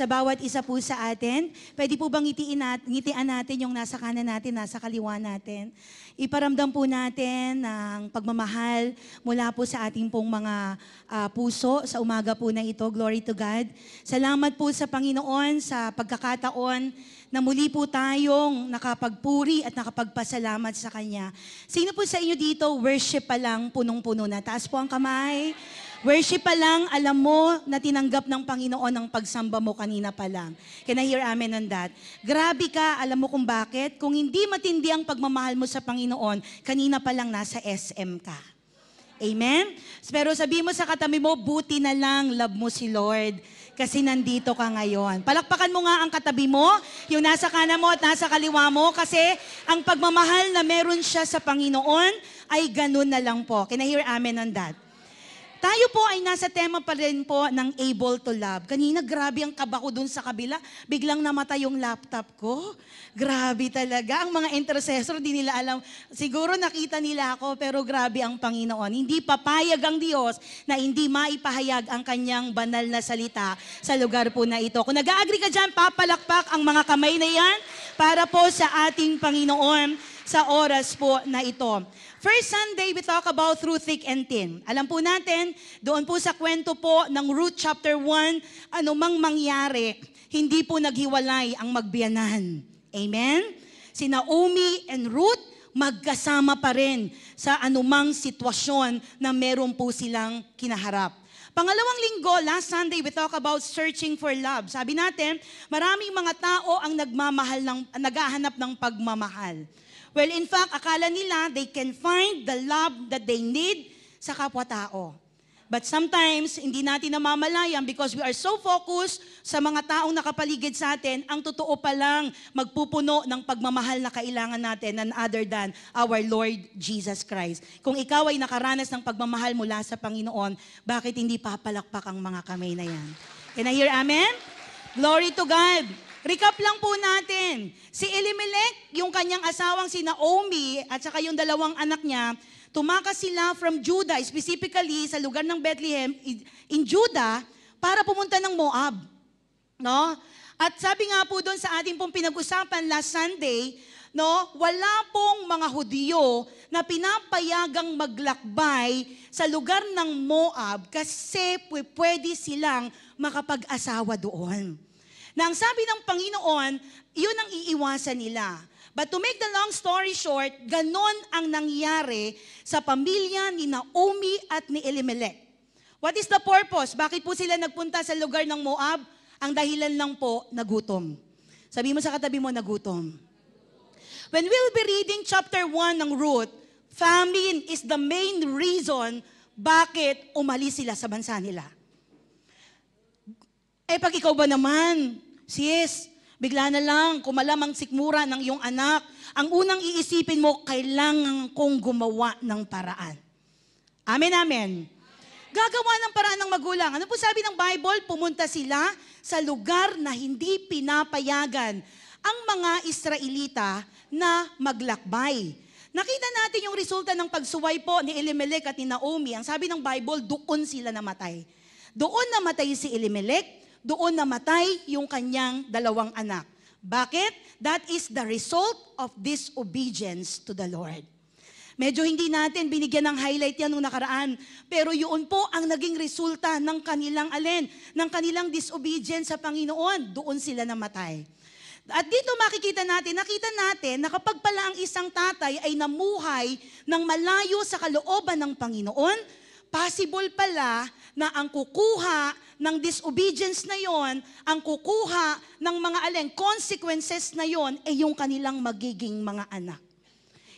sa bawat isa po sa atin. Pwede po bang ngitian natin yung nasa kanan natin, nasa kaliwa natin? Iparamdam po natin ng pagmamahal mula po sa ating pong mga puso sa umaga po na ito. Glory to God. Salamat po sa Panginoon sa pagkakataon na muli po tayong nakapagpuri at nakapagpasalamat sa Kanya. Sino po sa inyo dito, worship pa lang, punong-puno na? Taas po ang kamay. Worship pa lang, alam mo na tinanggap ng Panginoon ang pagsamba mo kanina pa lang. Can I hear amen on that? Grabe ka, alam mo kung bakit? Kung hindi matindi ang pagmamahal mo sa Panginoon, kanina pa lang nasa SM ka. Amen? Pero sabi mo sa katabi mo, buti na lang, love mo si Lord. Kasi nandito ka ngayon. Palakpakan mo nga ang katabi mo, yung nasa kanan mo at nasa kaliwa mo, kasi ang pagmamahal na meron siya sa Panginoon ay ganun na lang po. Can I hear amen on that? Tayo po ay nasa tema pa rin po ng able to love. Kanina, grabe ang kaba ko dun sa kabila. Biglang namatay yung laptop ko. Grabe talaga. Ang mga intercessor, di nila alam. Siguro nakita nila ako, pero grabe ang Panginoon. Hindi papayag ang Diyos na hindi maipahayag ang kanyang banal na salita sa lugar po na ito. Kung nag-agree ka dyan, papalakpak ang mga kamay na yan para po sa ating Panginoon sa oras po na ito. First Sunday, we talk about through thick and thin. Alam po natin, doon po sa kwento po ng Ruth chapter 1, anumang mangyari, hindi po naghiwalay ang magbiyanan. Amen? Si Naomi and Ruth, magkasama pa rin sa anumang sitwasyon na meron po silang kinaharap. Pangalawang linggo, last Sunday, we talk about searching for love. Sabi natin, maraming mga tao ang naghahanap ng pagmamahal. Well, in fact, akala nila they can find the love that they need sa kapwa-tao. But sometimes, hindi natin namamalayan because we are so focused sa mga taong nakapaligid sa atin, ang totoo pa lang magpupuno ng pagmamahal na kailangan natin none other than our Lord Jesus Christ. Kung ikaw ay nakaranas ng pagmamahal mula sa Panginoon, bakit hindi papalakpak ang mga kamay na yan? Can I hear amen? Glory to God. Recap lang po natin. Si Elimelech, yung kanyang asawang si Naomi at saka yung dalawang anak niya, tumakas sila from Judah, specifically sa lugar ng Bethlehem in Judah, para pumunta ng Moab. No? At sabi nga po doon sa ating pong pinag-usapan last Sunday, no, wala pong mga Hudyo na pinapayagang maglakbay sa lugar ng Moab kasi pwede silang makapag-asawa doon. Na ang sabi ng Panginoon, yun ang iiwasan nila. But to make the long story short, ganon ang nangyari sa pamilya ni Naomi at ni Elimelech. What is the purpose? Bakit po sila nagpunta sa lugar ng Moab? Ang dahilan lang po, nagutom. Sabi mo sa katabi mo, nagutom. When we'll be reading chapter 1 ng Ruth, famine is the main reason bakit umalis sila sa bansa nila. Eh pag ikaw ba naman, sis, bigla na lang kumalamang sikmura ng iyong anak, ang unang iisipin mo, kailangan kong gumawa ng paraan. Amen, amen. Gagawa ng paraan ng magulang. Ano po sabi ng Bible? Pumunta sila sa lugar na hindi pinapayagan ang mga Israelita na maglakbay. Nakita natin yung resulta ng pagsuway po ni Elimelech at ni Naomi. Ang sabi ng Bible, doon sila namatay. Doon namatay si Elimelech, doon namatay yung kanyang dalawang anak. Bakit? That is the result of disobedience to the Lord. Medyo hindi natin binigyan ng highlight yan nung nakaraan, pero yun po ang naging resulta ng kanilang ng kanilang disobedience sa Panginoon. Doon sila namatay. At dito nakita natin na kapag pala ang isang tatay ay namuhay ng malayo sa kalooban ng Panginoon, possible pala na ang kukuha ng disobedience na yon, ang kukuha ng mga consequences na yon, ay yung kanilang magiging mga anak.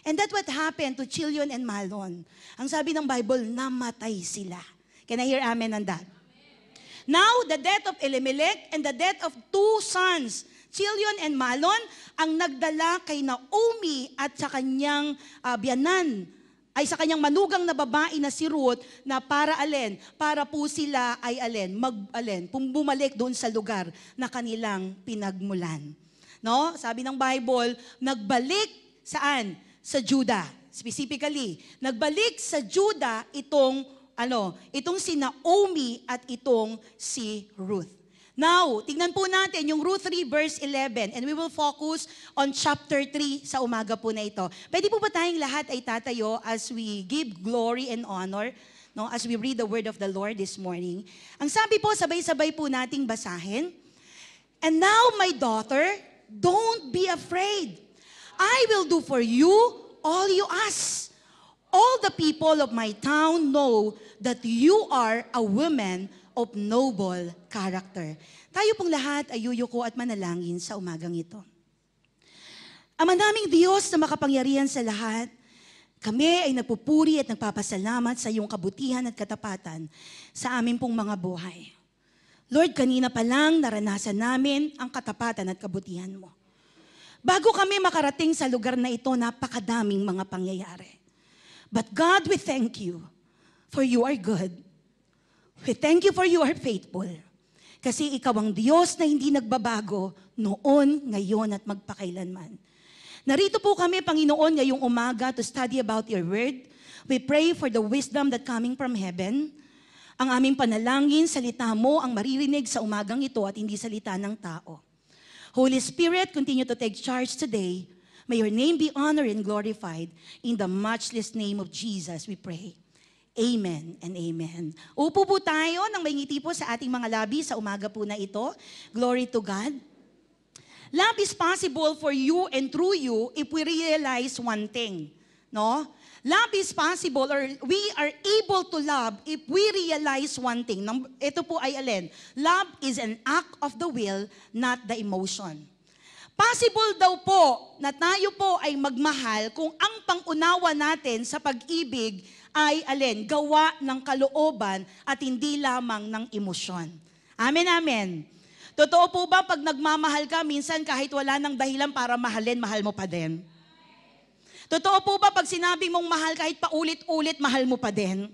And that's what happened to Chilion and Mahlon. Ang sabi ng Bible, namatay sila. Can I hear amen on that? Now, the death of Elimelech and the death of two sons, Chilion and Mahlon, ang nagdala kay Naomi at sa kanyang biyanan, ay sa kanyang manugang na babae na si Ruth, na para po sila ay bumalik doon sa lugar na kanilang pinagmulan. No? Sabi ng Bible, nagbalik saan? Sa Judah. Specifically, nagbalik sa Judah itong si Naomi at itong si Ruth. Now, tingnan po natin yung Ruth 3 verse 11 and we will focus on chapter 3 sa umaga po na ito. Pwede po ba tayong lahat ay tatayo as we give glory and honor, no, as we read the word of the Lord this morning? Ang sabi po, sabay-sabay po nating basahin. And now, my daughter, don't be afraid. I will do for you all you ask. All the people of my town know that you are a woman of noble character. Tayo pong lahat ay yuyuko at manalangin sa umagang ito. Ama naming Diyos na makapangyarihan sa lahat, kami ay nagpupuri at nagpapasalamat sa iyong kabutihan at katapatan sa amin pong mga buhay. Lord, kanina pa lang naranasan namin ang katapatan at kabutihan mo. Bago kami makarating sa lugar na ito, napakadaming mga pangyayari. But God, we thank you, for you are good. We thank you for you are faithful. Kasi ikaw ang Diyos na hindi nagbabago noon, ngayon at magpakailanman. Narito po kami, Panginoon, ngayong umaga to study about your word. We pray for the wisdom that coming from heaven. Ang aming panalangin, salita mo ang maririnig sa umagang ito at hindi salita ng tao. Holy Spirit, continue to take charge today. May your name be honored and glorified. In the matchless name of Jesus, we pray. Amen and amen. Upo po tayo nang may ngiti po sa ating mga labi sa umaga po na ito. Glory to God. Love is possible for you and through you if we realize one thing. No? Love is possible or we are able to love if we realize one thing. Ito po ay alin? Love is an act of the will, not the emotion. Possible daw po na tayo po ay magmahal kung ang pangunawa natin sa pag-ibig ay alin, gawa ng kalooban at hindi lamang ng emosyon. Amen, amen. Totoo po ba pag nagmamahal ka, minsan kahit wala nang dahilan para mahalin, mahal mo pa din? Totoo po ba pag sinabing mong mahal kahit paulit-ulit, mahal mo pa din?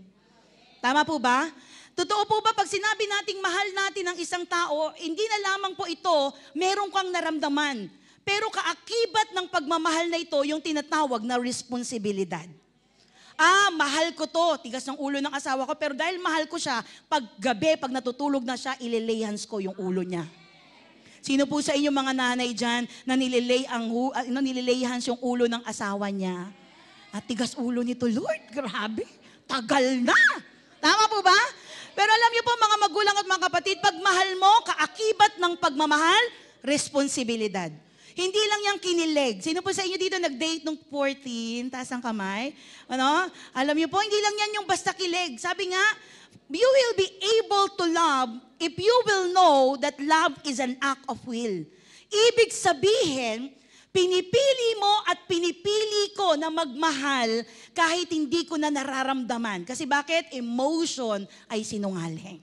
Tama po ba? Totoo po ba pag sinabi nating mahal natin ang isang tao, hindi na lamang po ito, meron kang naramdaman. Pero kaakibat ng pagmamahal na ito, yung tinatawag na responsibilidad. Mahal ko to, tigas ng ulo ng asawa ko, pero dahil mahal ko siya, pag gabi, pag natutulog na siya, ililehans ko yung ulo niya. Sino po sa inyo mga nanay dyan na nililehans yung ulo ng asawa niya? At tigas ulo nito, Lord, grabe, tagal na. Tama po ba? Pero alam niyo po mga magulang at mga kapatid, pag mahal mo, kaakibat ng pagmamahal, responsibilidad. Hindi lang yung kinilig. Sino po sa inyo dito nag-date nung 14? Taas ang kamay. Ano? Alam niyo po, hindi lang yan yung basta kilig. Sabi nga, you will be able to love if you will know that love is an act of will. Ibig sabihin, pinipili mo at pinipili ko na magmahal kahit hindi ko na nararamdaman. Kasi bakit? Emotion ay sinungaling.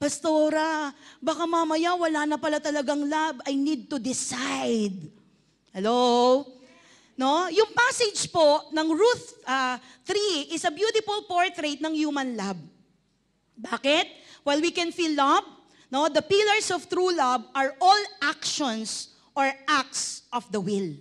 Pastora, baka mamaya wala na pala talagang love. I need to decide. Hello? No? Yung passage po ng Ruth 3 is a beautiful portrait ng human love. Bakit? While we can feel love, no, the pillars of true love are all actions or acts of the will.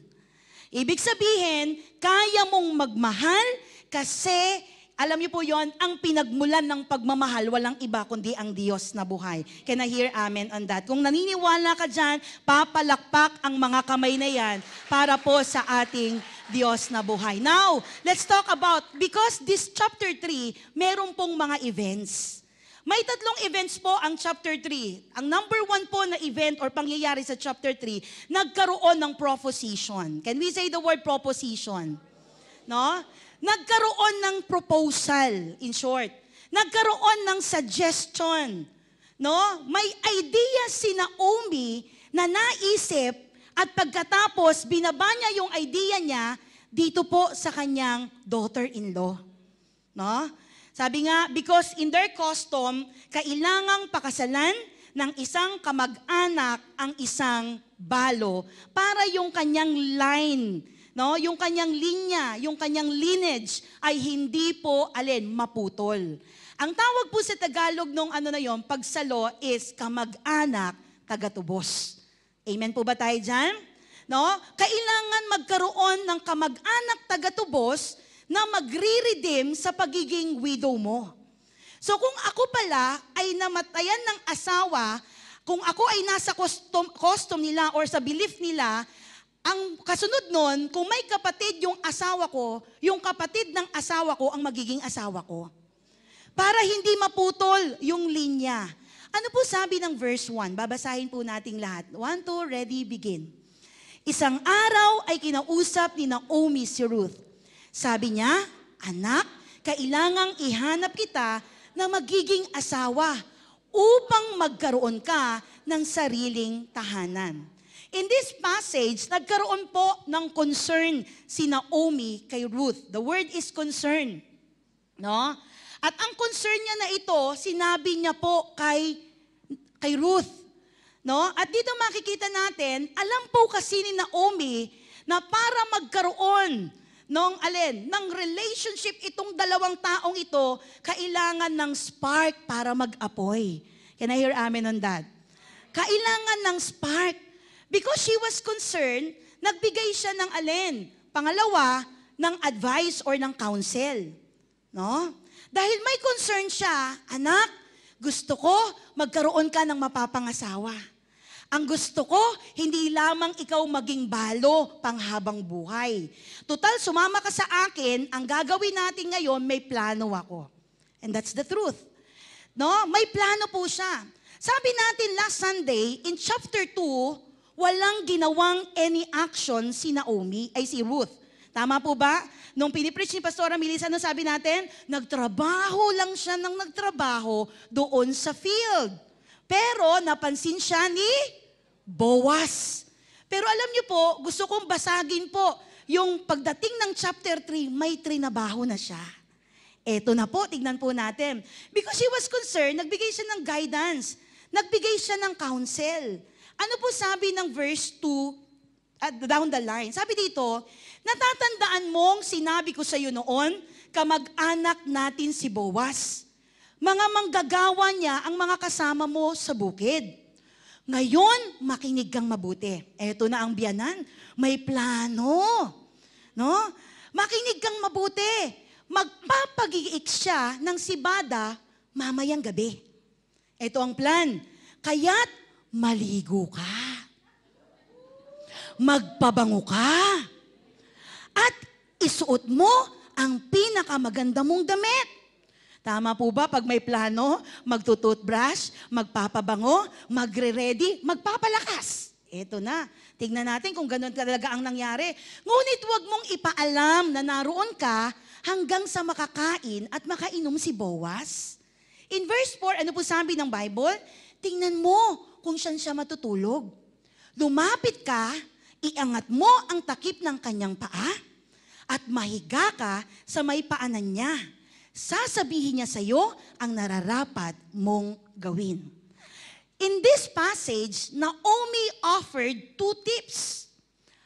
Ibig sabihin, kaya mong magmahal kasi alam niyo po yon, ang pinagmulan ng pagmamahal, walang iba kundi ang Diyos na buhay. Can I hear amen on that? Kung naniniwala ka dyan, papalakpak ang mga kamay na yan para po sa ating Diyos na buhay. Now, let's talk about, because this chapter 3, meron pong mga events. May tatlong events po ang chapter 3. Ang number 1 po na event or pangyayari sa chapter 3, nagkaroon ng proposition. Can we say the word proposition? No? Nagkaroon ng proposal, in short. Nagkaroon ng suggestion. No? May idea si Naomi na naisip at pagkatapos binaba niya yung idea niya dito po sa kanyang daughter-in-law. No? Sabi nga, because in their custom, kailangang pakasalan ng isang kamag-anak ang isang balo para yung kanyang line, no, yung kanyang linya, yung kanyang lineage ay hindi po maputol. Ang tawag po sa Tagalog nung pagsalo is kamag-anak tagatubos. Amen po ba tayo dyan? No? Kailangan magkaroon ng kamag-anak tagatubos na magre-redeem sa pagiging widow mo. So kung ako pala ay namatayan ng asawa, kung ako ay nasa custom nila or sa belief nila, ang kasunod nun, kung may kapatid yung asawa ko, yung kapatid ng asawa ko ang magiging asawa ko. Para hindi maputol yung linya. Ano po sabi ng verse 1? Babasahin po nating lahat. 1, 2, ready, begin. Isang araw ay kinausap ni Naomi si Ruth. Sabi niya, anak, kailangang ihanap kita na magiging asawa upang magkaroon ka ng sariling tahanan. In this passage, nagkaroon po ng concern si Naomi kay Ruth. The word is concern. No? At ang concern niya na ito, sinabi niya po kay Ruth. No? At dito makikita natin, alam po kasi ni Naomi na para magkaroon ng relationship itong dalawang taong ito, kailangan ng spark para mag-apoy. Can I hear amen on that? Kailangan ng spark. Because she was concerned, nagbigay siya ng alin? Pangalawa, ng advice or ng counsel. No? Dahil may concern siya, anak, gusto ko magkaroon ka ng mapapangasawa. Ang gusto ko, hindi lamang ikaw maging balo panghabang buhay. Total, sumama ka sa akin, ang gagawin natin ngayon, may plano ako. And that's the truth. No? May plano po siya. Sabi natin last Sunday, in chapter 2, walang ginawang any action si Ruth. Tama po ba? Nung pinipreach ni Pastora Melissa, ano sabi natin? Nagtrabaho lang siya ng nagtrabaho doon sa field. Pero napansin siya ni Boaz. Pero alam niyo po, gusto kong basagin po, yung pagdating ng chapter 3, may trinabaho na siya. Eto na po, tignan po natin. Because she was concerned, nagbigay siya ng guidance. Nagbigay siya ng counsel. Ano po sabi ng verse 2 down the line? Sabi dito, natatandaan mong sinabi ko sa iyo noon, kamag-anak natin si Boaz. Mga manggagawa niya ang mga kasama mo sa bukid. Ngayon, makinig kang mabuti. Eto na ang biyanan, may plano. No? Makinig kang mabuti. Magpapag-iik siya ng sibada mamayang gabi. Ito ang plan. Kaya't maligo ka. Magpabango ka. At isuot mo ang pinakamaganda mong damit. Tama po ba? Pag may plano, magtutoothbrush, magpapabango, magre-ready, magpapalakas. Ito na. Tingnan natin kung ganun talaga ang nangyari. Ngunit huwag mong ipaalam na naroon ka hanggang sa makakain at makainom si Boaz. In verse 4, ano po sabi ng Bible? Tingnan mo kung saan siya matutulog. Lumapit ka, iangat mo ang takip ng kanyang paa, at mahiga ka sa may paanan niya. Sasabihin niya sa iyo ang nararapat mong gawin. In this passage, Naomi offered 2 tips.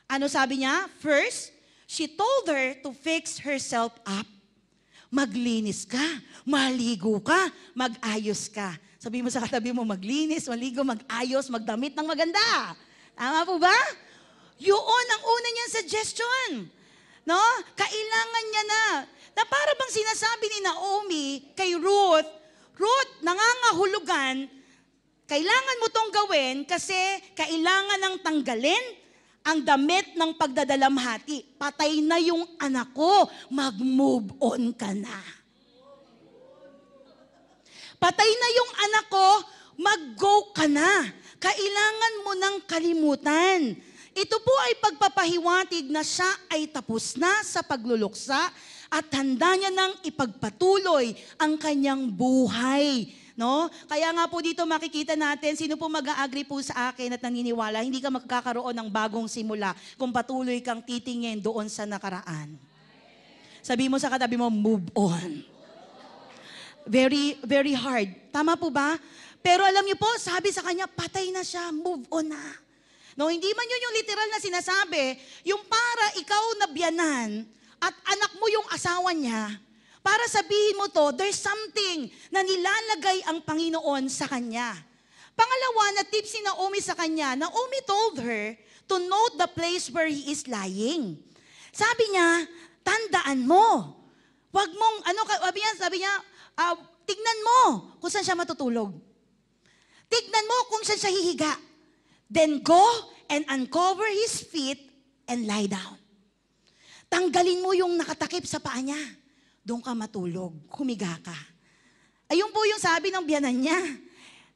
Ano sabi niya? First, she told her to fix herself up. Maglinis ka, maligo ka, mag-ayos ka. Sabihin mo sa katabi mo, maglinis, maligo, mag-ayos, magdamit ng maganda. Tama po ba? Yun ang una niyang suggestion. No? Kailangan niya na para bang sinasabi ni Naomi kay Ruth, Ruth, nangangahulugan, kailangan mo tong gawin kasi kailangan ng tanggalin ang damit ng pagdadalamhati. Patay na yung anak ko, mag-move on ka na. Patay na yung anak ko, mag-go ka na. Kailangan mo nang kalimutan. Ito po ay pagpapahiwatig na siya ay tapos na sa pagluluksa at handa niya nang ipagpatuloy ang kanyang buhay. No? Kaya nga po dito makikita natin, sino po mag-a-agree po sa akin at naniniwala, hindi ka magkakaroon ng bagong simula kung patuloy kang titingin doon sa nakaraan. Sabi mo sa katabi mo, move on. Very, very hard. Tama po ba? Pero alam niyo po, sabi sa kanya, patay na siya, move on na. No, hindi man yun yung literal na sinasabi, yung para ikaw na biyanan at anak mo yung asawa niya, para sabihin mo to, there's something na nilalagay ang Panginoon sa kanya. Pangalawa na tip si Naomi sa kanya, Naomi told her to note the place where he is lying. Sabi niya, tandaan mo. Wag mong, sabi niya, tignan mo kung saan siya matutulog. Tignan mo kung saan siya hihiga. Then go and uncover his feet and lie down. Tanggalin mo yung nakatakip sa paa niya. Doon ka matulog, humiga ka. Ayun po yung sabi ng biyanan niya.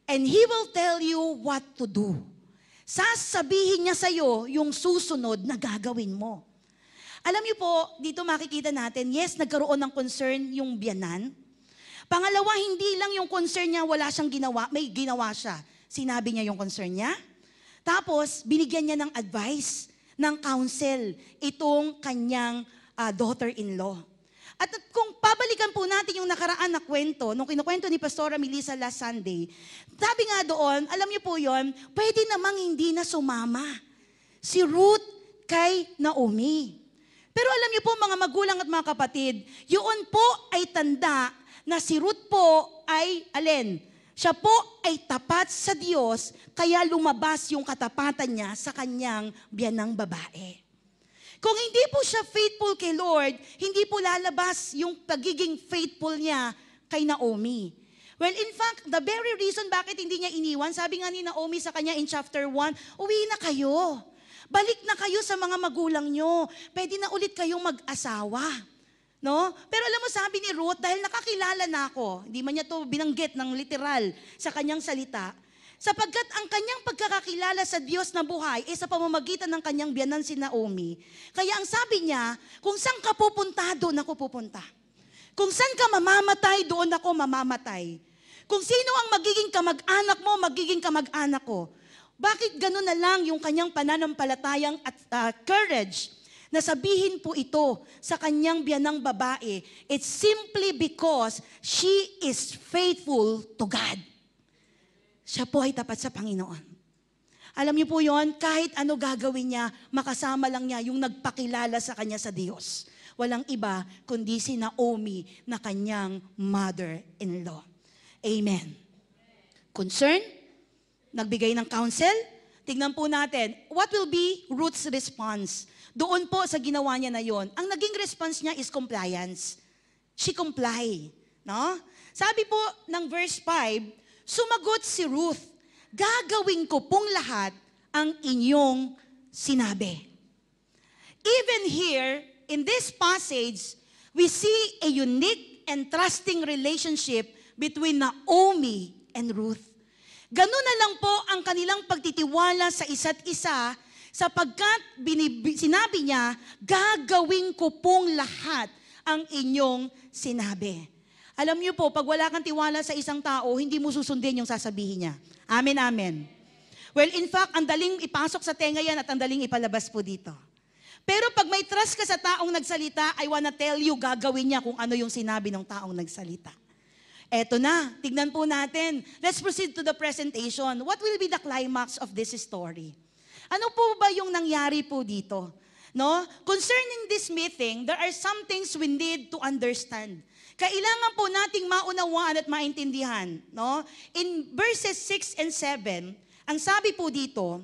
And he will tell you what to do. Sasabihin niya sa'yo yung susunod na gagawin mo. Alam niyo po, dito makikita natin, yes, nagkaroon ng concern yung biyanan. Pangalawa, hindi lang yung concern niya, wala siyang ginawa, may ginawa siya. Sinabi niya yung concern niya. Tapos, binigyan niya ng advice, ng counsel, itong kanyang daughter-in-law. At kung pabalikan po natin yung nakaraan na kwento, nung kinukwento ni Pastora Melissa last Sunday, sabi nga doon, alam niyo po yon, pwede namang hindi na sumama si Ruth kay Naomi. Pero alam niyo po mga magulang at mga kapatid, yun po ay tanda na si Ruth po ay, siya po ay tapat sa Diyos, kaya lumabas yung katapatan niya sa kanyang biyanang babae. Kung hindi po siya faithful kay Lord, hindi po lalabas yung pagiging faithful niya kay Naomi. Well, in fact, the very reason bakit hindi niya iniwan, sabi nga ni Naomi sa kanya in chapter 1, uwi na kayo. Balik na kayo sa mga magulang nyo. Pwede na ulit kayong mag-asawa. No? Pero alam mo, sabi ni Ruth, dahil nakakilala na ako, hindi man niya to binanggit ng literal sa kanyang salita, sapagkat ang kanyang pagkakakilala sa Diyos na buhay ay sa pamamagitan ng kanyang biyanan si Naomi. Kaya ang sabi niya, kung saan ka pupunta, doon ako pupunta. Kung saan ka mamamatay, doon ako mamamatay. Kung sino ang magiging kamag-anak mo, magiging kamag-anak ko. Bakit gano'n na lang yung kanyang pananampalatayang at courage na sabihin po ito sa kanyang biyanang babae? It's simply because she is faithful to God. Siya po ay tapat sa Panginoon. Alam niyo po yon, kahit ano gagawin niya, makasama lang niya yung nagpakilala sa kanya sa Diyos. Walang iba kundi si Naomi na kanyang mother-in-law. Amen. Concern? Nagbigay ng counsel? Tignan po natin, what will be Ruth's response? Doon po sa ginawa niya na yon, ang naging response niya is compliance. She comply. No? Sabi po ng verse 5, sumagot si Ruth, gagawin ko pong lahat ang inyong sinabi. Even here, in this passage, we see a unique and trusting relationship between Naomi and Ruth. Ganun na lang po ang kanilang pagtitiwala sa isa't isa sapagkat sinabi niya, gagawin ko pong lahat ang inyong sinabi. Alam niyo po, pag wala kang tiwala sa isang tao, hindi mo susundin yung sasabihin niya. Amen, amen. Well, in fact, ang daling ipasok sa tenga yan at ang daling ipalabas po dito. Pero pag may trust ka sa taong nagsalita, I wanna tell you, gagawin niya kung ano yung sinabi ng taong nagsalita. Eto na, tignan po natin. Let's proceed to the presentation. What will be the climax of this story? Ano po ba yung nangyari po dito? No? Concerning this meeting, there are some things we need to understand. Kailangan po nating maunawaan at maintindihan. No? In verses 6 and 7, ang sabi po dito,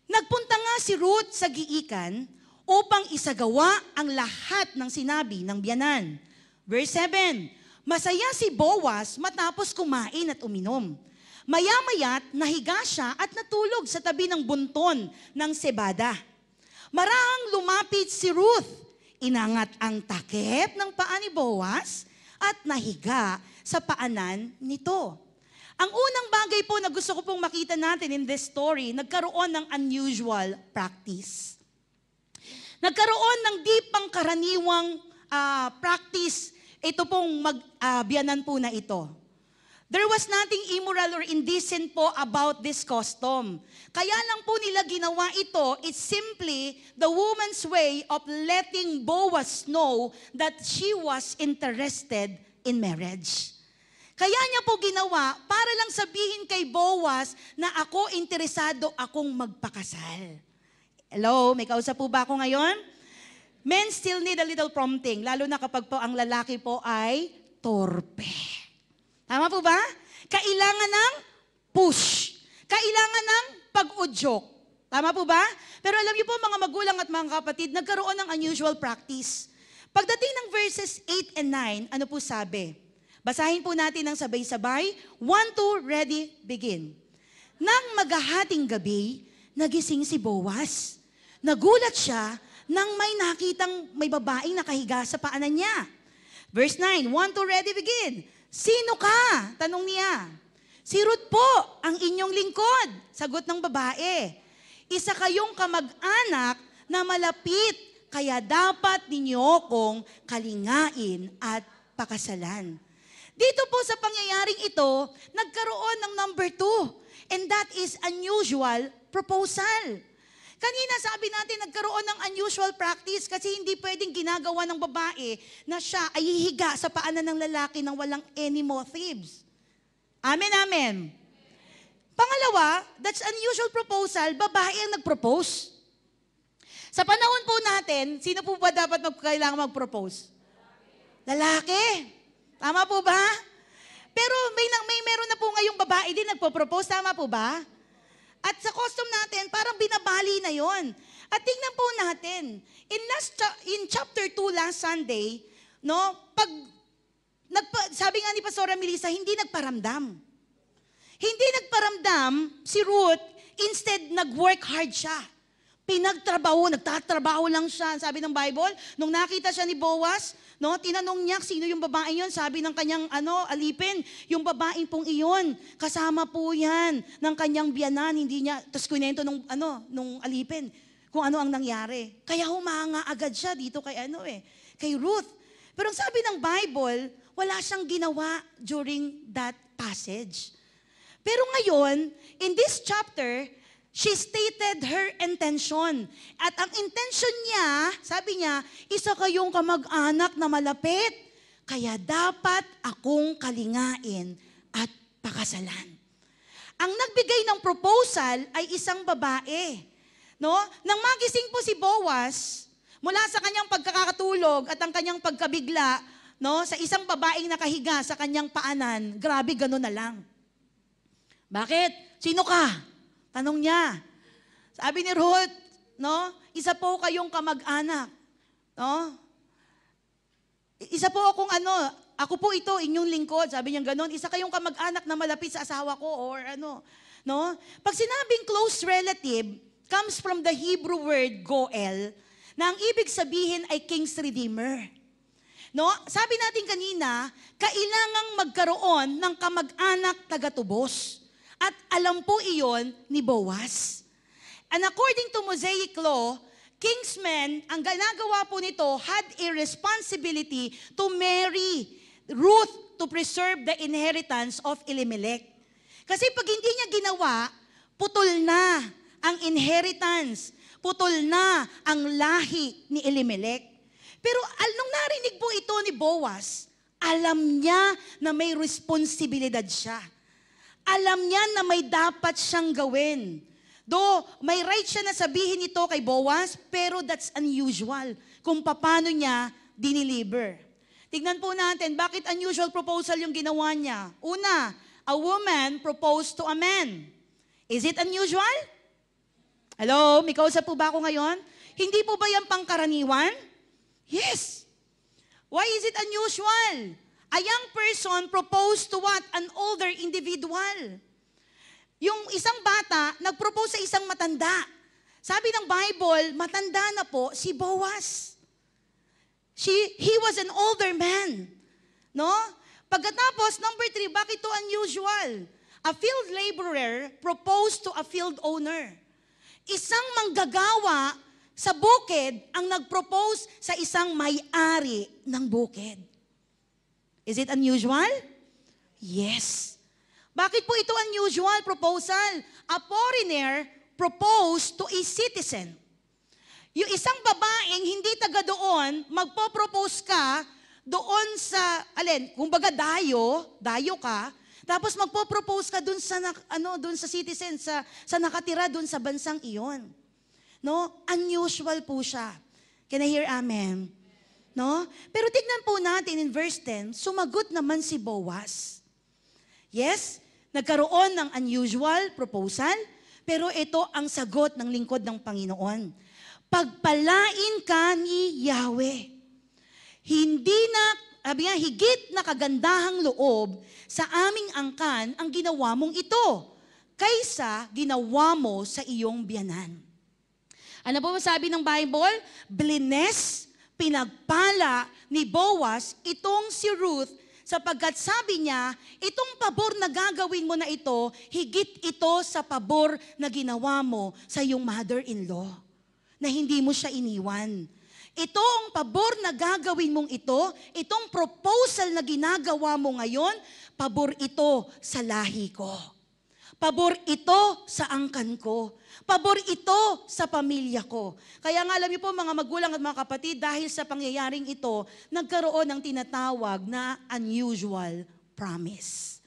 nagpunta nga si Ruth sa giikan upang isagawa ang lahat ng sinabi ng biyanan. Verse 7, masaya si Boaz matapos kumain at uminom. Maya-maya't nahiga siya at natulog sa tabi ng bunton ng sebada. Marahang lumapit si Ruth, inangat ang takip ng paa ni Boaz at nahiga sa paanan nito. Ang unang bagay po na gusto ko pong makita natin in this story, nagkaroon ng unusual practice. Nagkaroon ng di pangkaraniwang practice ito pong biyanan po na ito. There was nothing immoral or indecent po about this custom. Kaya lang po nila ginawa ito, it's simply the woman's way of letting Boaz know that she was interested in marriage. Kaya niya po ginawa para lang sabihin kay Boaz na ako interesado akong magpakasal. Hello, may kausap po ba ako ngayon? Men still need a little prompting, lalo na kapag po ang lalaki po ay torpe. Tama po ba? Kailangan ng push. Kailangan ng pag-udyok. Tama po ba? Pero alam niyo po mga magulang at mga kapatid, nagkaroon ng unusual practice. Pagdating ng verses 8 and 9, ano po sabi? Basahin po natin ng sabay-sabay. 1, 2, ready, begin. Nang maghahating gabi, nagising si Boaz. Nagulat siya nang may nakitang may babaeng nakahiga sa paanan niya. Verse 9, 1, 2, ready, begin. Sino ka? Tanong niya. Si Ruth po, ang inyong lingkod. Sagot ng babae. Isa kayong kamag-anak na malapit, kaya dapat ninyo kong kalingain at pakasalan. Dito po sa pangyayaring ito, nagkaroon ng number 2. And that is unusual proposal. Kanina sabi natin nagkaroon ng unusual practice kasi hindi pwedeng ginagawa ng babae na siya ay hihiga sa paanan ng lalaki nang walang any motives. Amen, amen. Pangalawa, that's unusual proposal, babae ang nag-propose. Sa panahon po natin, sino po ba dapat kailangan mag-propose? Lalaki. Tama po ba? Pero meron na po ngayong babae din nagpo-propose, tama po ba? At sa custom natin, parang binabali na yon. At tingnan po natin, in chapter 2 last Sunday, no, sabi nga ni Pastora Melissa, hindi nagparamdam. Hindi nagparamdam si Ruth, instead nag-work hard siya. Nagtatrabaho lang siya. Sabi ng Bible, nung nakita siya ni Boaz, no, tinanong niya sino yung babae yon. Sabi ng kanyang alipin, yung babaeng pong iyon, kasama po yan ng kanyang biyanan. Hindi niya, tapos kunento nung alipin, kung ano ang nangyari. Kaya humanga agad siya dito kay Ruth. Pero ang sabi ng Bible, wala siyang ginawa during that passage. Pero ngayon, in this chapter, she stated her intention. At ang intention niya, sabi niya, isa kayong kamag-anak na malapit, kaya dapat akong kalingain at pakasalan. Ang nagbigay ng proposal ay isang babae. No? Nang magising po si Boaz, mula sa kanyang pagkakatulog at ang kanyang pagkabigla, no, sa isang babaeng nakahiga sa kanyang paanan, grabe, gano'n na lang. Bakit? Sino ka? Tanong niya. Sabi ni Ruth, no, isa po kayong kamag-anak. No? Isa po akong ako po ito, inyong lingkod. Sabi niya gano'n, isa kayong kamag-anak na malapit sa asawa ko or no? Pag sinabing close relative, comes from the Hebrew word goel, na ang ibig sabihin ay King's Redeemer. No? Sabi natin kanina, kailangang magkaroon ng kamag-anak taga-tubos. At alam po iyon ni Boaz. And according to Mosaic law, kingsmen, ang ginagawa po nito, had a responsibility to marry Ruth to preserve the inheritance of Elimelech. Kasi pag hindi niya ginawa, putol na ang inheritance, putol na ang lahi ni Elimelech. Pero nung narinig po ito ni Boaz, alam niya na may responsibilidad siya. Alam niya na may dapat siyang gawin. Though may right siya na sabihin ito kay Boaz, pero that's unusual kung paano niya dineliver. Tignan po natin, bakit unusual proposal yung ginawa niya? Una, a woman proposed to a man. Is it unusual? Hello, may kausap po ba ako ngayon? Hindi po ba yan pangkaraniwan? Yes. Why is it unusual? A young person proposed to what? An older individual. Yung isang bata, nag-propose sa isang matanda. Sabi ng Bible, matanda na po si Boaz. He was an older man. No? Pagkatapos, number 3, bakit ito unusual? A field laborer proposed to a field owner. Isang manggagawa sa bukid ang nag-propose sa isang may-ari ng bukid. Is it unusual? Yes. Bakit po ito unusual proposal? A foreigner proposed to a citizen. Yung isang babaeng hindi taga doon, magpo-propose ka doon sa, kumbaga dayo ka, tapos magpo-propose ka doon sa doon sa citizen, sa nakatira doon sa bansang iyon. No? Unusual po siya. Can I hear amen? No? Pero tignan po natin in verse 10, sumagot naman si Boaz. Yes, nagkaroon ng unusual proposal, pero ito ang sagot ng lingkod ng Panginoon. Pagpalain ka ni Yahweh. Hindi na sabi nga, higit na kagandahang loob sa aming angkan ang ginawa mong ito, kaysa ginawa mo sa iyong biyanan. Ano po sabi ng Bible? Blines, pinagpala ni Boaz itong si Ruth, sapagkat sabi niya, itong pabor na gagawin mo na ito, higit ito sa pabor na ginawa mo sa iyong mother-in-law, na hindi mo siya iniwan. Ito ang pabor na gagawin mong ito, itong proposal na ginagawa mo ngayon, pabor ito sa lahi ko. Pabor ito sa angkan ko. Pabor ito sa pamilya ko. Kaya nga alam niyo po mga magulang at mga kapatid, dahil sa pangyayaring ito, nagkaroon ng tinatawag na unusual promise.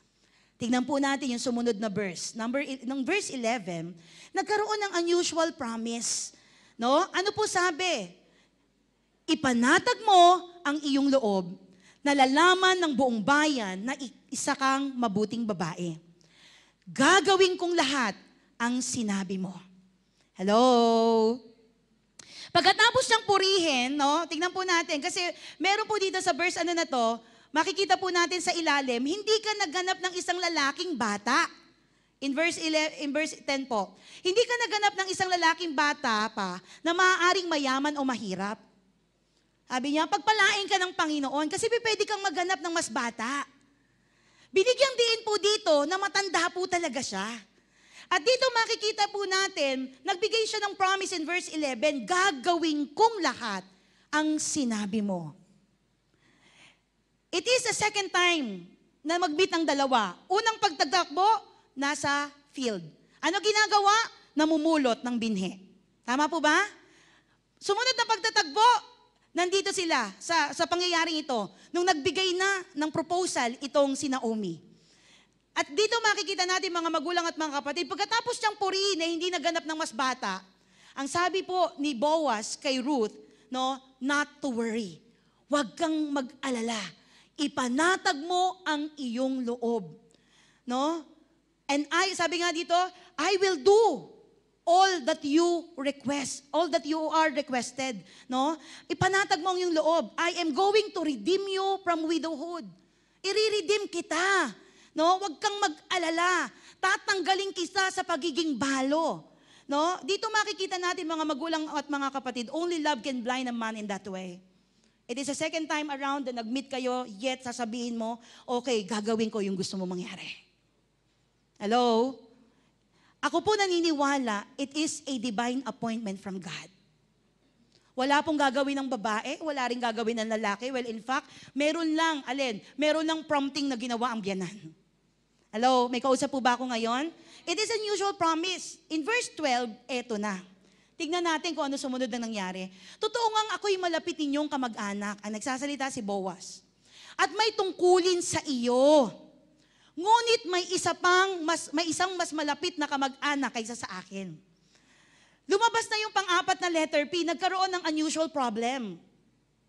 Tingnan po natin yung sumunod na verse. Ng verse 11, nagkaroon ng unusual promise. No? Ano po sabi? Ipanatag mo ang iyong loob, nalalaman ng buong bayan na isa kang mabuting babae. Gagawin kong lahat ang sinabi mo. Hello? Pagkatapos niyang purihin, no, tingnan po natin, kasi meron po dito sa verse na to, makikita po natin sa ilalim, hindi ka naghanap ng isang lalaking bata. In verse 10 po, hindi ka naghanap ng isang lalaking bata pa na maaaring mayaman o mahirap. Sabi niya, pagpalain ka ng Panginoon kasi pwede kang maghanap ng mas bata. Binigyang diin po dito na matanda po talaga siya. At dito makikita po natin, nagbigay siya ng promise in verse 11, gagawin kong lahat ang sinabi mo. It is the second time na mag-meet ang dalawa. Unang pagtatakbo, nasa field. Ano ginagawa? Namumulot ng binhe. Tama po ba? Sumunod na pagtatagbo, nandito sila sa pangyayaring ito, nung nagbigay na ng proposal itong si Naomi. At dito makikita natin mga magulang at mga kapatid, pagkatapos niyang purihin na hindi naganap ng mas bata, ang sabi po ni Boaz kay Ruth, no, not to worry. Huwag kang mag-alala. Ipanatag mo ang iyong loob. No? And sabi nga dito, I will do all that you request, all that you are requested, no? Ipanatag mo ang iyong loob. I am going to redeem you from widowhood. I-redeem kita, no? Huwag kang mag-alala. Tatanggalin kita sa pagiging balo, no? Dito makikita natin mga magulang at mga kapatid, only love can blind a man in that way. It is the second time around na nag-meet kayo, yet sasabihin mo, okay, gagawin ko yung gusto mo mangyari. Hello? Ako po naniniwala, it is a divine appointment from God. Wala pong gagawin ng babae, wala rin gagawin ng lalaki. Well, in fact, meron lang, meron lang prompting na ginawa ang biyanan. Hello, may kausap po ba ako ngayon? It is an unusual promise. In verse 12, eto na. Tignan natin kung ano sumunod na nangyari. Totoo ngang ako'y malapit ninyong kamag-anak. Ang nagsasalita si Boaz. At may tungkulin sa iyo. Ngunit may isang mas malapit na kamag-anak kaysa sa akin. Lumabas na yung pang-apat na letter P, nagkaroon ng unusual problem.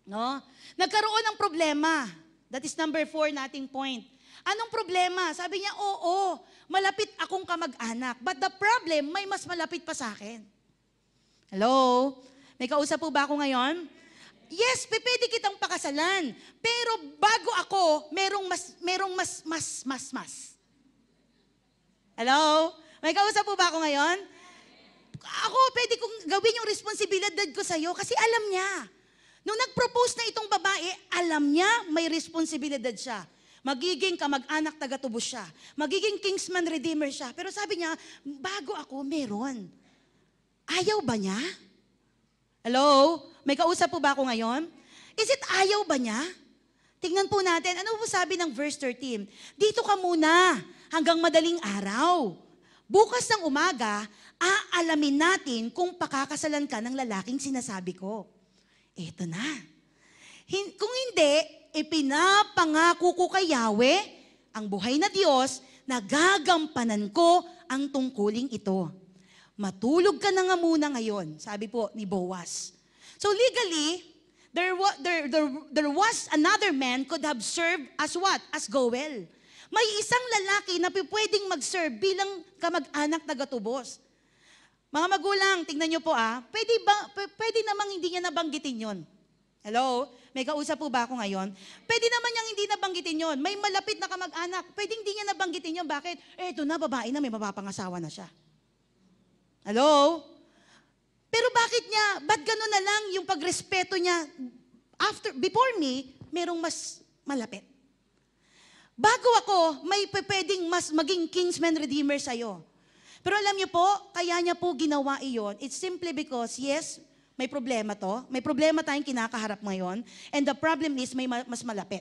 No? Nagkaroon ng problema. That is number 4 nating point. Anong problema? Sabi niya, oo, malapit akong kamag-anak. But the problem, may mas malapit pa sa akin. Hello? May kausap po ba ako ngayon? Yes, pwede kitang pakasalan. Pero bago ako, merong mas. Hello? May kausap po ba ako ngayon? Ako, pwede kong gawin yung responsibilidad ko sa'yo kasi alam niya. Nung nag-propose na itong babae, alam niya may responsibilidad siya. Magiging kamag-anak taga-tubos siya. Magiging kingsman redeemer siya. Pero sabi niya, bago ako, meron. Ayaw ba niya? Hello? May kausap po ba ako ngayon? Is it ayaw ba niya? Tingnan po natin, ano po sabi ng verse 13? Dito ka muna hanggang madaling araw. Bukas ng umaga, aalamin natin kung pakakasalan ka ng lalaking sinasabi ko. Eto na. Kung hindi, ipinapangako ko kay Yahweh, ang buhay na Diyos, na gagampanan ko ang tungkuling ito. Matulog ka na nga muna ngayon, sabi po ni Boaz. So legally, there was another man could have served as what? As Goel. May isang lalaki na pwedeng mag-serve bilang kamag-anak taga-tubos. Mga magulang, tingnan nyo po pwede namang hindi niya nabanggitin yon. Hello? May kausap po ba ako ngayon? Pwede naman niyang hindi nabanggitin yon. May malapit na kamag-anak, pwedeng hindi niya nabanggitin yon. Bakit? Ito na, babae na, may mapapangasawa na siya. Hello? Pero bakit niya, ba't gano'n na lang yung pagrespeto niya? Before me, merong mas malapit. Bago ako, may pwedeng mas maging kinsman redeemer sa'yo. Pero alam niyo po, kaya niya po ginawa iyon. It's simply because, yes, may problema to. May problema tayong kinakaharap ngayon. And the problem is, may mas malapit.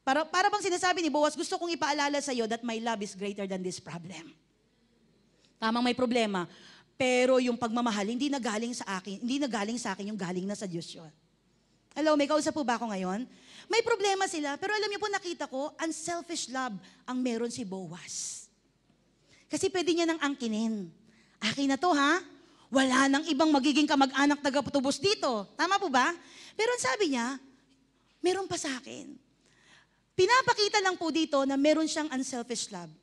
Para bang sinasabi ni Boaz, gusto kong ipaalala sa iyo that my love is greater than this problem. Tamang may problema. Pero yung pagmamahal, hindi na galing sa akin, yung galing na sa Diyos yun. Hello, may kausap po ba ako ngayon? May problema sila, pero alam niyo po, nakita ko, unselfish love ang meron si Boaz. Kasi pwede niya nang angkinin. Akin na to, ha? Wala nang ibang magiging kamag-anak taga-tubos dito. Tama po ba? Pero ang sabi niya, meron pa sa akin. Pinapakita lang po dito na meron siyang unselfish love.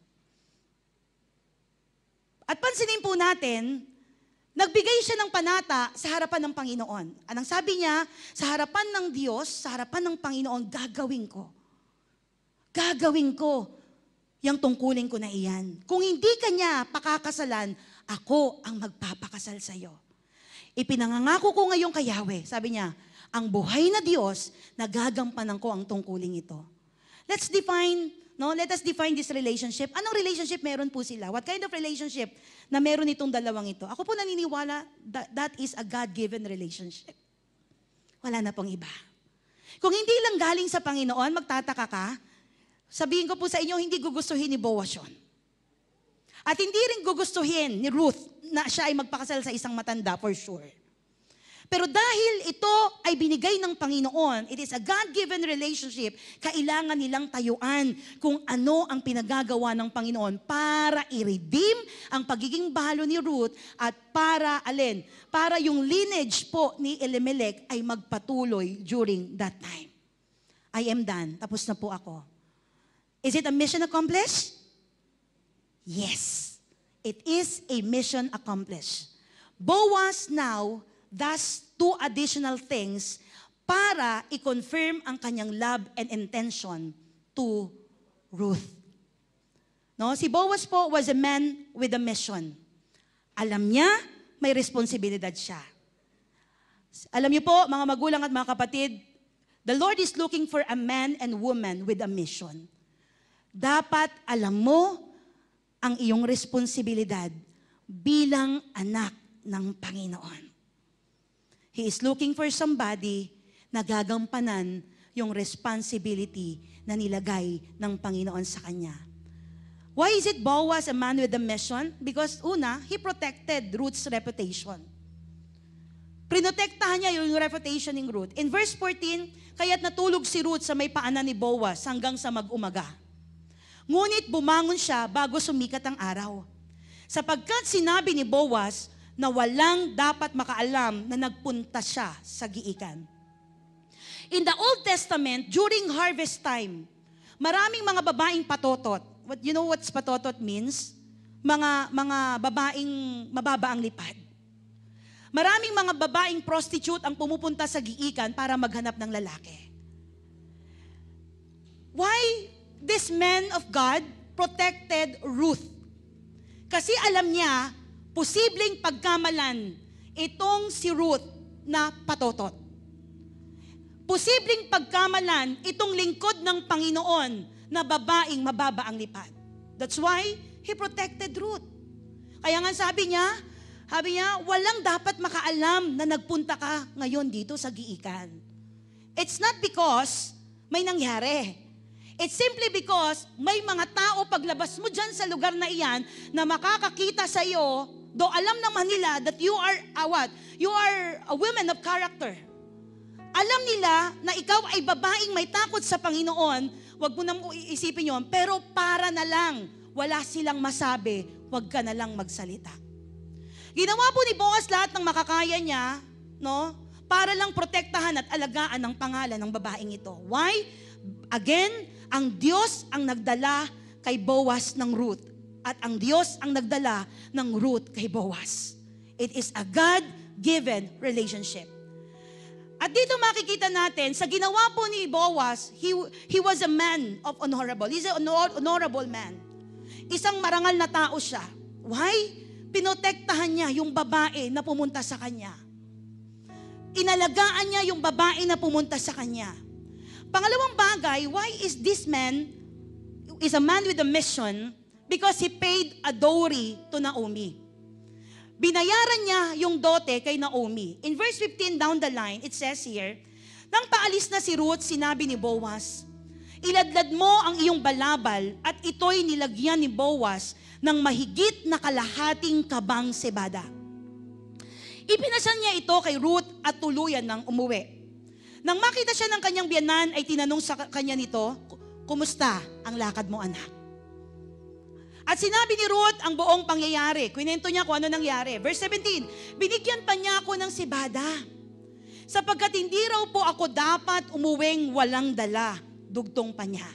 At pansinin po natin, nagbigay siya ng panata sa harapan ng Panginoon. Anong sabi niya? Sa harapan ng Diyos, sa harapan ng Panginoon, gagawin ko. Gagawin ko yung tungkulin ko na iyan. Kung hindi ka niya pakakasalan, ako ang magpapakasal sa iyo. Ipinangangako ko ngayon kay Yahweh, sabi niya, ang buhay na Diyos, nagagampanan ko ang tungkuling ito. Let us define this relationship. Anong relationship meron po sila? What kind of relationship na meron itong dalawang ito? Ako po naniniwala that is a God-given relationship. Wala na pong iba. Kung hindi lang galing sa Panginoon, magtataka ka, sabihin ko po sa inyo, hindi gugustuhin ni Boaz yun. At hindi rin gugustuhin ni Ruth na siya ay magpakasal sa isang matanda for sure. Pero dahil ito ay binigay ng Panginoon, it is a God-given relationship, kailangan nilang tayuan kung ano ang pinagagawa ng Panginoon para i-redeem ang pagiging bahalo ni Ruth at para, para yung lineage po ni Elimelech ay magpatuloy during that time. I am done. Tapos na po ako. Is it a mission accomplished? Yes. It is a mission accomplished. Boaz now does two additional things para i-confirm ang kanyang love and intention to Ruth. No, si Boaz po was a man with a mission. Alam niya, may responsibilidad siya. Alam niyo po, mga magulang at mga kapatid, the Lord is looking for a man and woman with a mission. Dapat alam mo ang iyong responsibilidad bilang anak ng Panginoon. He is looking for somebody na gagampanan yung responsibility na nilagay ng Panginoon sa kanya. Why is it Boaz a man with a mission? Because una, he protected Ruth's reputation. Prinotektahan niya yung reputation ng Ruth. In verse 14, kaya't natulog si Ruth sa may paanan ni Boaz hanggang sa mag-umaga. Ngunit bumangon siya bago sumikat ang araw. Sapagkat sinabi ni Boaz na walang dapat makaalam na nagpunta siya sa giikan. In the Old Testament, during harvest time, maraming mga babaeng patotot. You know what patotot means? Mga babaeng mababa ang lipad. Maraming mga babaeng prostitute ang pumupunta sa giikan para maghanap ng lalaki. Why this man of God protected Ruth? Kasi alam niya, posibleng pagkamalan itong si Ruth na patotot. Posibleng pagkamalan itong lingkod ng Panginoon na babaeng mababa ang lipad. That's why he protected Ruth. Kaya nga sabi niya, walang dapat makaalam na nagpunta ka ngayon dito sa giikan. It's not because may nangyari. It's simply because may mga tao paglabas mo dyan sa lugar na iyan na makakakita sa iyo, though alam naman nila that you are You are a woman of character. Alam nila na ikaw ay babaeng may takot sa Panginoon, wag mo nang iisipin yon, pero para na lang, wala silang masabi, wag ka na lang magsalita. Ginawa po ni Boaz lahat ng makakaya niya, no? Para lang protektahan at alagaan ang pangalan ng babaeng ito. Why? Again, ang Diyos ang nagdala kay Boaz ng Ruth. At ang Diyos ang nagdala ng Ruth kay Boaz. It is a God-given relationship. At dito makikita natin, sa ginawa po ni Boaz, he was a man of honorable. He's an honorable man. Isang marangal na tao siya. Why? Pinotektahan niya yung babae na pumunta sa kanya. Inalagaan niya yung babae na pumunta sa kanya. Pangalawang bagay, why is this man, is a man with a mission? Because he paid a dowry to Naomi. Binayaran niya yung dote kay Naomi. In verse 15 down the line, it says here, nang paalis na si Ruth, sinabi ni Boaz, iladlad mo ang iyong balabal at ito'y nilagyan ni Boaz ng mahigit na kalahating kabang sebada. Ipinasan niya ito kay Ruth at tuluyan ng umuwi. Nang makita siya ng kanyang biyanan, ay tinanong sa kanya nito, kumusta ang lakad mo, anak? At sinabi ni Ruth ang buong pangyayari. Kwento niya kung ano nangyari. Verse 17, binigyan pa niya ako ng sibada, sapagkat hindi raw po ako dapat umuwing walang dala. Dugtong pa niya.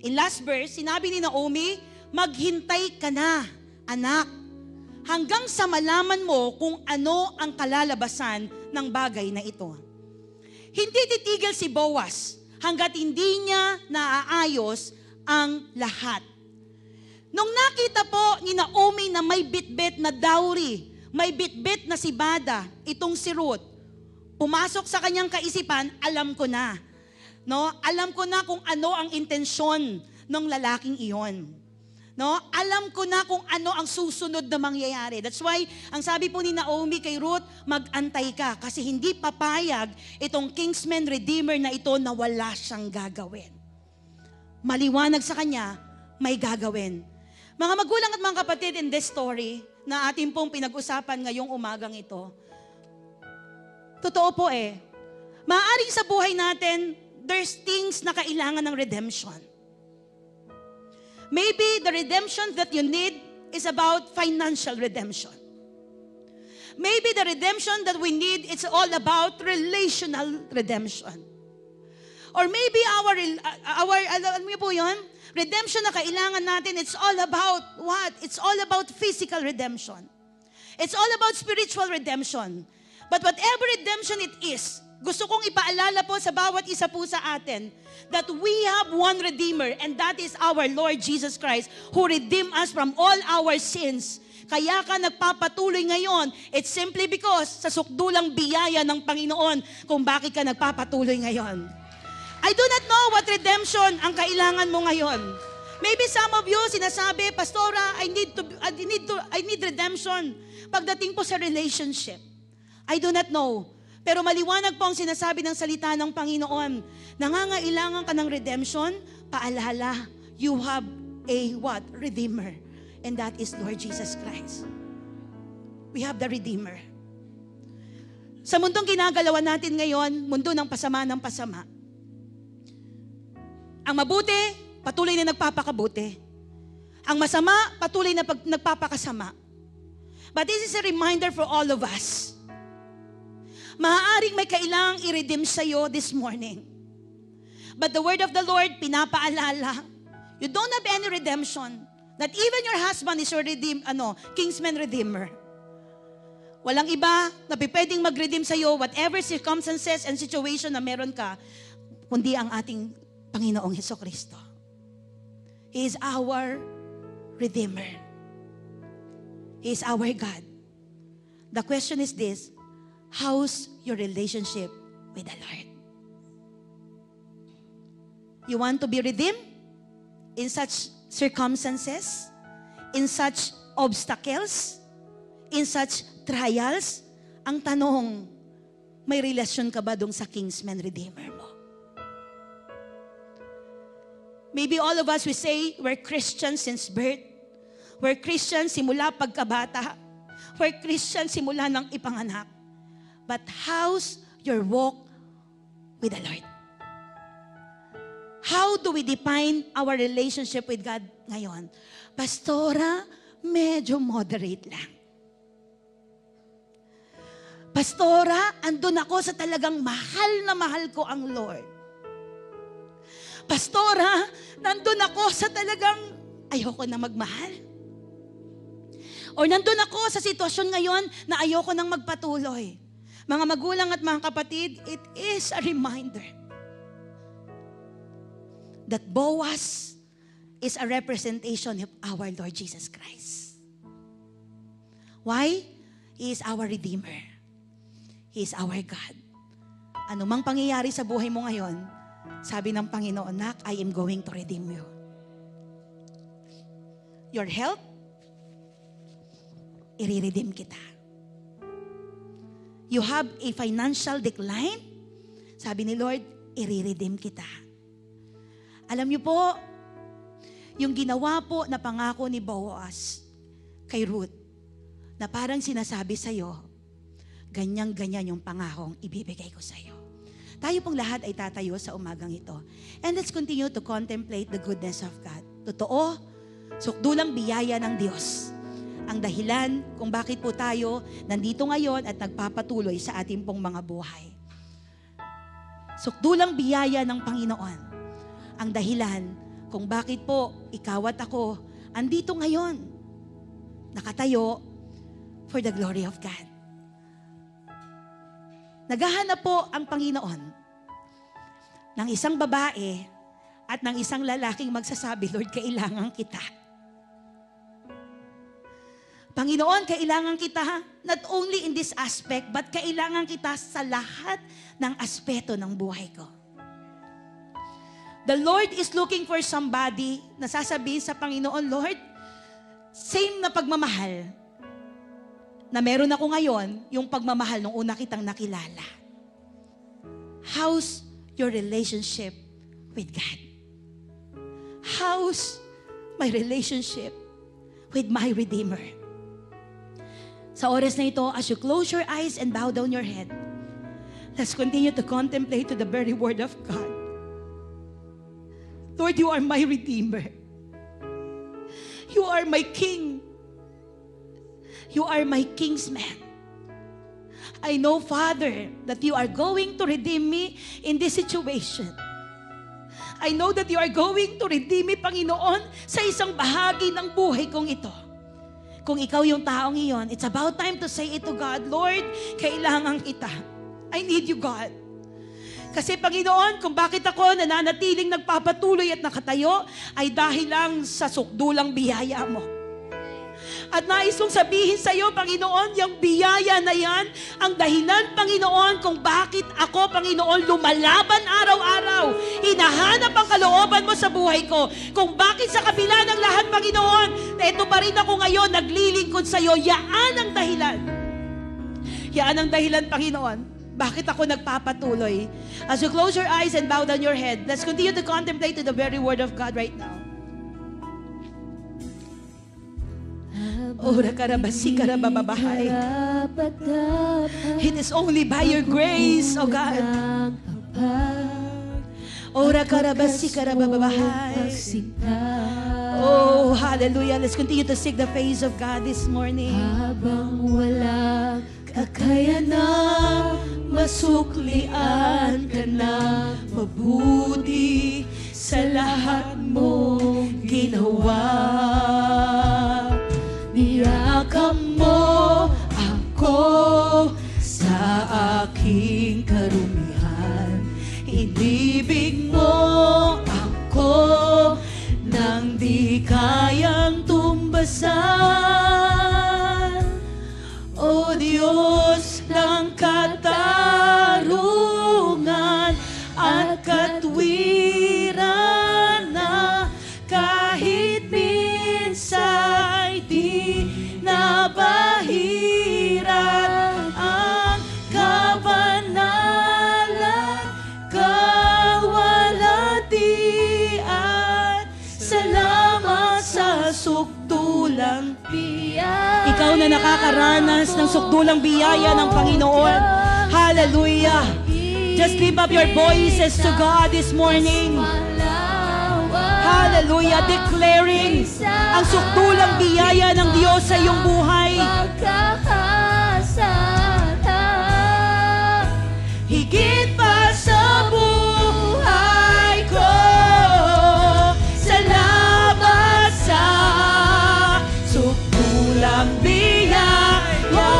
In last verse, sinabi ni Naomi, maghintay ka na, anak, hanggang sa malaman mo kung ano ang kalalabasan ng bagay na ito. Hindi titigil si Boaz hanggat hindi niya naaayos ang lahat. Nung nakita po ni Naomi na may bitbit na dowry, may bitbit na sibada, itong si Ruth, pumasok sa kanyang kaisipan, alam ko na. No? Alam ko na kung ano ang intensyon ng lalaking iyon. No? Alam ko na kung ano ang susunod na mangyayari. That's why, ang sabi po ni Naomi kay Ruth, mag-antay ka kasi hindi papayag itong kinsman redeemer na ito na wala siyang gagawin. Maliwanag sa kanya, may gagawin. Mga magulang at mga kapatid, in this story na ating pong pinag-usapan ngayong umagang ito, totoo po maaaring sa buhay natin, there's things na kailangan ng redemption. Maybe the redemption that you need is about financial redemption. Maybe the redemption that we need, it's all about relational redemption. Or maybe alam mo po yun? Redemption na kailangan natin, it's all about what? It's all about physical redemption. It's all about spiritual redemption. But whatever redemption it is, gusto kong ipaalala po sa bawat isa po sa atin that we have one Redeemer and that is our Lord Jesus Christ who redeemed us from all our sins. Kaya ka nagpapatuloy ngayon, it's simply because sa sukdulang biyaya ng Panginoon kung bakit ka nagpapatuloy ngayon. I do not know what redemption ang kailangan mo ngayon. Maybe some of you sinasabi, Pastora, I need redemption pagdating po sa relationship. I do not know. Pero maliwanag po ang sinasabi ng salita ng Panginoon. Nangangailangan ka ng redemption, paalala, you have a what? Redeemer. And that is Lord Jesus Christ. We have the Redeemer. Sa mundong ginagalawan natin ngayon, mundo ng pasama ng pasama. Ang mabuti, patuloy na nagpapakabuti. Ang masama, patuloy na nagpapakasama. But this is a reminder for all of us. Maaaring may kailangang i-redeem sa'yo this morning. But the word of the Lord, pinapaalala, you don't have any redemption. That even your husband is your kinsman redeemer. Walang iba na pwedeng mag-redeem sa'yo, whatever circumstances and situation na meron ka, kundi ang ating Panginoong Hesukristo. He is our Redeemer. He is our God. The question is this, how's your relationship with the Lord? You want to be redeemed in such circumstances, in such obstacles, in such trials? Ang tanong, may relasyon ka ba dong sa kinsman redeemer mo? Maybe all of us, we say, we're Christians since birth. We're Christians simula pagkabata. We're Christians simula ng ipanganak. But how's your walk with the Lord? How do we define our relationship with God ngayon? Pastora, medyo moderate lang. Pastora, andun ako sa talagang mahal na mahal ko ang Lord. Pastora, nandun ako sa talagang ayoko na magmahal. O nandun ako sa sitwasyon ngayon na ayoko nang magpatuloy. Mga magulang at mga kapatid, it is a reminder that Boaz is a representation of our Lord Jesus Christ. Why? He is our Redeemer. He is our God. Ano mang pangyayari sa buhay mo ngayon, sabi ng Panginoon, "Nak, I am going to redeem you." Your health, i-redeem kita. You have a financial decline, sabi ni Lord, i-redeem kita. Alam niyo po, yung ginawa po na pangako ni Boaz kay Ruth, na parang sinasabi sa'yo, ganyan-ganyan yung pangakong ibibigay ko sa'yo. Tayo pong lahat ay tatayo sa umagang ito. And let's continue to contemplate the goodness of God. Totoo, sukdulang biyaya ng Diyos ang dahilan kung bakit po tayo nandito ngayon at nagpapatuloy sa ating pong mga buhay. Sukdulang biyaya ng Panginoon ang dahilan kung bakit po ikaw at ako andito ngayon, nakatayo for the glory of God. Naghahanap po ang Panginoon ng isang babae at ng isang lalaking magsasabi, "Lord, kailangan kita." Panginoon, kailangan kita, not only in this aspect, but kailangan kita sa lahat ng aspeto ng buhay ko. The Lord is looking for somebody na sasabihin sa Panginoon, "Lord, same na pagmamahal na meron ako ngayon, yung pagmamahal nung una kitang nakilala." How's your relationship with God? How's my relationship with my Redeemer? Sa oras na ito, as you close your eyes and bow down your head, let's continue to contemplate to the very word of God. Lord, you are my Redeemer. You are my King. You are my kinsman. I know, Father, that you are going to redeem me in this situation. I know that you are going to redeem me, Panginoon, sa isang bahagi ng buhay kong ito. Kung ikaw yung taong iyon, it's about time to say it to God, "Lord, kailangan kita. I need you, God." Kasi Panginoon, kung bakit ako nananatiling nagpapatuloy at nakatayo, ay dahil lang sa sukdulang biyaya mo. At nais kong sabihin sa iyo, Panginoon, yung biyaya na yan, ang dahilan, Panginoon, kung bakit ako, Panginoon, lumalaban araw-araw. Hinahanap ang kalooban mo sa buhay ko. Kung bakit sa kabila ng lahat, Panginoon, eto pa rin ako ngayon, naglilingkod sa iyo. Yaan ang dahilan. Yaan ang dahilan, Panginoon. Bakit ako nagpapatuloy? As you close your eyes and bow down your head, let's continue to contemplate to the very word of God right now. Ora karabasi karababahay. It is only by your grace, O God. Ora karabasi karababahay. Oh, hallelujah. Let's continue to seek the face of God this morning. Habang walang kakayanang masuklian ka na mabuti sa lahat mong ginawa. Niyakap mo ako sa aking karumihan. Inibig mo ako nang di kayang tumbasan. O Diyos ng katarungan at katwiran na kahit minsa'y di nabahiran ang kabanalan, kawalatian. Salamat sa sukdulang biyaya. Ikaw na nakakaranas ng sukdulang biyaya ng Panginoon. Hallelujah. Just lift up your voices to God this morning. Hallelujah. Declaring ang sukdulang biyaya ng Diyos sa iyong buhay. Higit pa sa buhay ko, salamat sa sukdulang biyaya mo.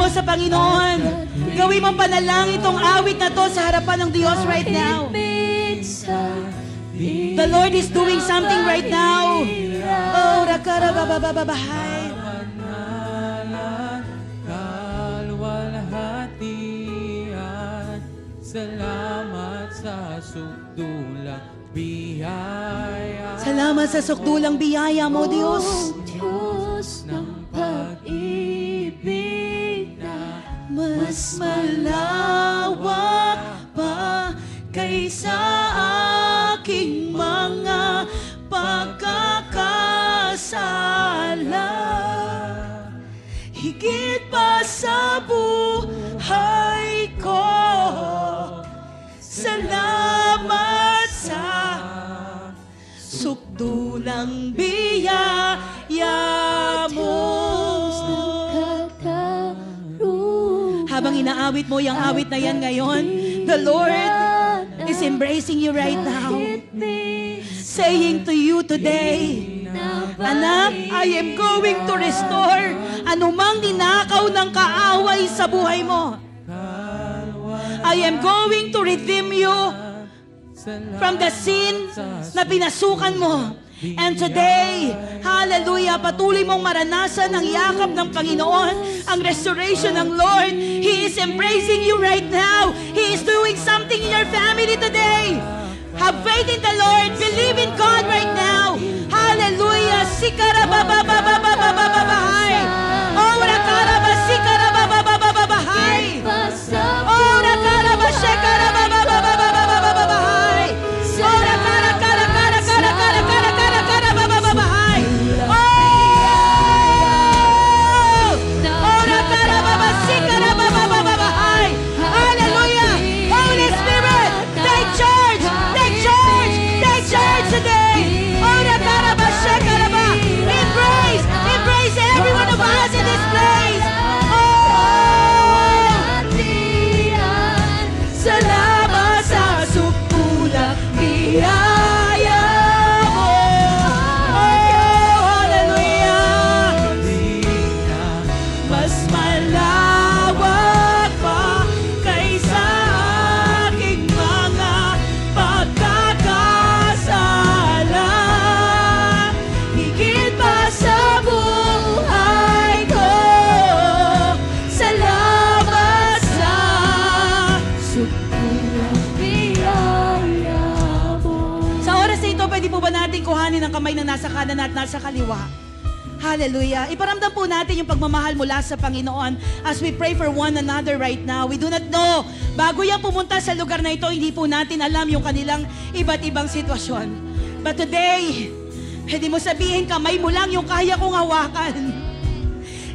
sa Panginoon. Gawin mong panalangin itong awit na to sa harapan ng Diyos right now. The Lord is doing something right now. Oh, rakara babababahay. Kalwalhatian, salamat sa sukdulang biyaya. Salamat sa sukdulang biyaya mo, Diyos. Diyos ng pag-ibig na Mas malawak pa kaysa aking mga pagkakasala. Higit pa sa buhay ko, salamat sa sukdulang biyaya mo. Habang inaawit mo yung awit na yan ngayon, the Lord is embracing you right now. Saying to you today, anak, I am going to restore anumang ninakaw ng kaaway sa buhay mo. I am going to redeem you from the sin na pinasukan mo. And today, hallelujah, patuloy mong maranasan ang yakap ng Panginoon, ang restoration ng Lord. He is embracing you right now. He is doing something in your family today. Have faith in the Lord. Believe in God right now. Hallelujah. Sikara babababababababahay. Ora karaba sikara babababababahay. Ora karaba shekara bababababababahay. Ora kara kara kara kara kara kara kara kara babababahay. Ora kara baba sikara bababababahay. Hallelujah. Holy Spirit, take charge. Take charge. Take charge today. Ora kara ba shekara ba. Embrace. Embrace every one of us in this place. Salamat sa sukdulang biyaya mo. Oh, hallelujah. Mas malawak pa kaysa aking mga pagkakasala. Higit pa sa buhay ko, salamat sa Sa oras na ito, pwede po ba natin kuhanin ang kamay na nasa kanan at nasa kaliwa? Hallelujah. Iparamdam po natin yung pagmamahal mula sa Panginoon as we pray for one another right now. We do not know. Bago yan pumunta sa lugar na ito, hindi po natin alam yung kanilang iba't ibang sitwasyon. But today, pwede mo sabihin, kamay mo lang yung kaya kong hawakan.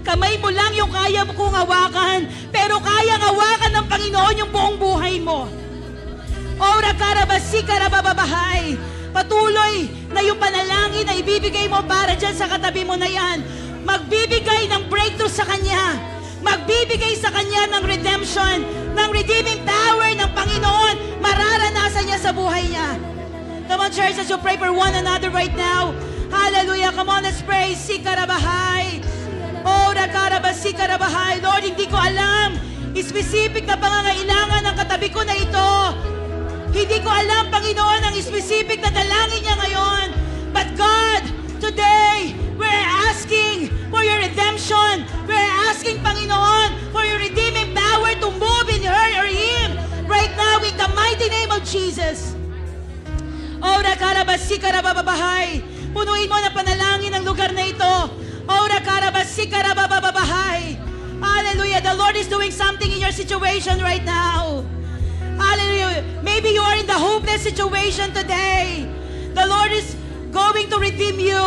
Kamay mo lang yung kaya kong hawakan, pero kayang hawakan ng Panginoon yung buong buhay mo. Ora karabasi karababahay. Patuloy na yung panalangin na ibibigay mo para dyan sa katabi mo na yan. Magbibigay ng breakthrough sa Kanya. Magbibigay sa Kanya ng redemption, ng redeeming power ng Panginoon. Mararanasan niya sa buhay niya. Come on, church, as you pray for one another right now. Hallelujah. Come on, let's pray. Sikarabahay. Ora karabasi karabahay. Lord, hindi ko alam specific na pangangailangan ng katabi ko na ito. Hindi ko alam, Panginoon, ang specific na dalangin niya ngayon. But God, today, we're asking for your redemption. We're asking, Panginoon, for your redeeming power to move in her or him right now in the mighty name of Jesus. Ora karabasi karababahay. Punuin mo na panalangin ang lugar na ito. Ora karabasi karabababahay. Hallelujah. The Lord is doing something in your situation right now. Hallelujah. Maybe you are in the hopeless situation today. The Lord is going to redeem you.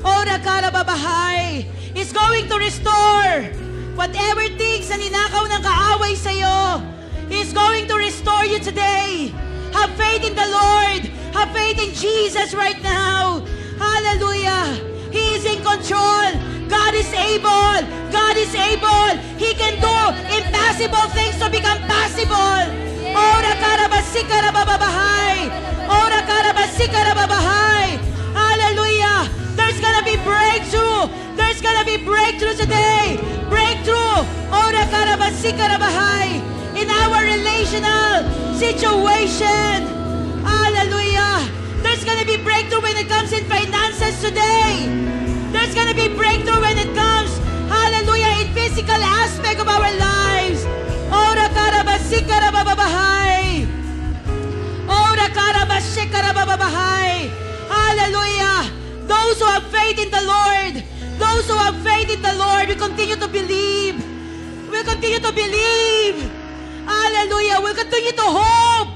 Ora karababahay. He's going to restore whatever things na ninakaw ng kaaway sa iyo. He's going to restore you today. Have faith in the Lord. Have faith in Jesus right now. Hallelujah. He is in control. God is able. God is able. He can do impossible things to become possible. Ora karabasi karababahay. Ora karabasi karababahay. Hallelujah. There's gonna be breakthrough. There's gonna be breakthrough today. Breakthrough. Ora Rakarabasikarabahay. In our relational situation. Hallelujah. There's gonna be breakthrough when it comes in finances today. There's gonna be breakthrough when it comes, hallelujah, in physical aspect of our lives. Ora karabasikarababahai. Ora karabasikarababahai. Hallelujah. Those who have faith in the Lord, those who have faith in the Lord, we continue to believe. We continue to believe. Hallelujah. We continue to hope.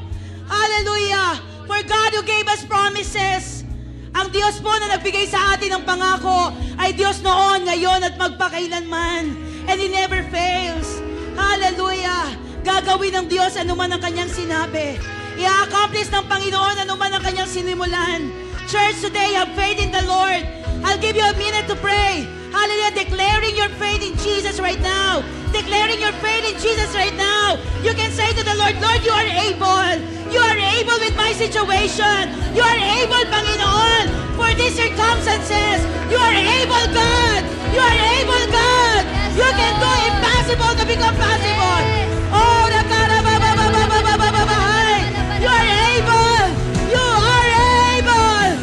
Hallelujah. For God who gave us promises. Ang Diyos po na nagbigay sa atin ng pangako ay Diyos noon, ngayon at magpakailanman. And He never fails. Hallelujah. Gagawin ng Diyos anuman ang kanyang sinabi. I-accomplish ng Panginoon anuman ang kanyang sinimulan. Church, today, have faith in the Lord. I'll give you a minute to pray. Hallelujah. Declaring your faith in Jesus right now. Declaring your faith in Jesus right now. You can say to the Lord, Lord, you are able. You are able with my situation. You are able, Panginoon, for these circumstances. You are able, God. You are able, God. You can do impossible to become possible. Oh, nakarababababababababay. You are able. You are able.